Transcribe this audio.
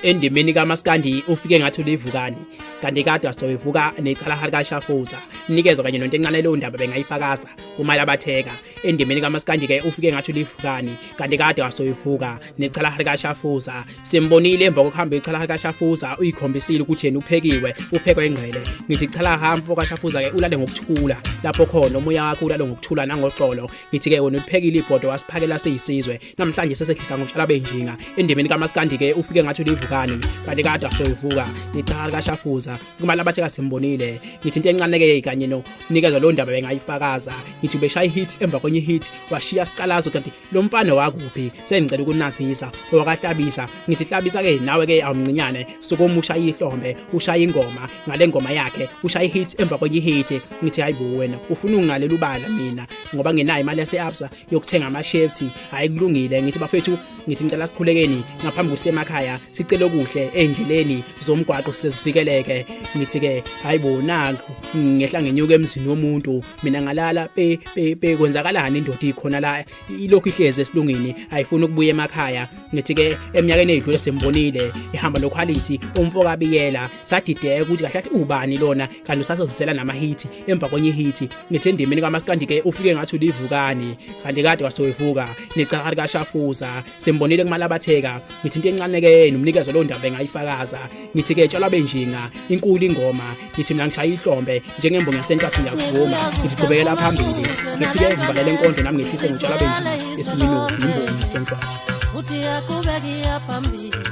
Endimeni kaMaskandi ufike ngathi ulivukani kanti kade wasoyivuka necala kaShafuza nikezwe kanye nonto encane leyo ndaba bengayifakaza kumali abatheka. Endimeni kaMaskandi ke ufike ngathi ulivukani kanti kade wasoyivuka necala kaShafuza simbonile emva kokuhamba icala kaShafuza uyikhombisile ukuthi yena uphekiwe uphekwe engqele. Ngithi cala hamba kaShafuza ke ulale ngokuthula lapho khona umoya wakhe ulale ngokuthula nangoxolo. Ngithi ke wena uphekile ibhodo wasiphakela siyisizwe namhlanje sesehlisa ngokutshala benjinga. Endimeni kaMaskandi ke ufike ngathi ulivukani kanti kade wasoyivuka necala kaShafuza kumali abatheka simbonile. Ngithi into encane ke kanye no nikezwe lo ndaba bengayifakaza. Ngithi ubeshaya hit emva kwenye hit washiya siqalazo kanti lo mfana wakuphi sengicela ukunasisa owakahlabisa. Ngithi hlabisa ke nawe ke awumncinyane sokomusha ihlombe ushaya ingoma ngale ngoma yakhe ushaya hit emva kwenye hit. Ngithi hayibo wena ufuna ungalela ubala mina ngoba ngenayo imali yase-Absa yokuthenga ama-shefti ayikulungile. Ngithi bafethu ngithi ngicela sikhulekeni ngaphambi kusemakhaya sicela okuhle endleleni zomgwaqo sesivikeleke. Ngithi ke hayibo nanku ngehla ngenyuka emzini womuntu mina ngalala kwenzakalani indoda ikhona la ilokhu ihleze esilungini ayifuni ukubuya emakhaya. Ngithi ke eminyakeni edlule sembonile ihamba noquality umfo kabiyela sadideka ukuthi kahle ubani lona kanti usasozisela nama-hit emva kwenye hit. Ngithi endimeni kaMaskandi ke ufike ngathi ulivukani kanti kade wasoyivuka necala kaShafuza sembonile kumali abatheka. Ngithi into encane ke nomnikezo lo ndaba engayifakaza. Ngithi ke tshala benjinga inkulu ingoma. Ngithi mina ngishaya ihlombe njengembongi yaseNhlwathi ngiyakuvuma. Ngithi qhubekela phambili. Ngithi ke ngivalele inkonzo nami ngehlise ngitshala benjinga eSminoff imbongi yaseNhlwathi. Uthi yakubeka phambili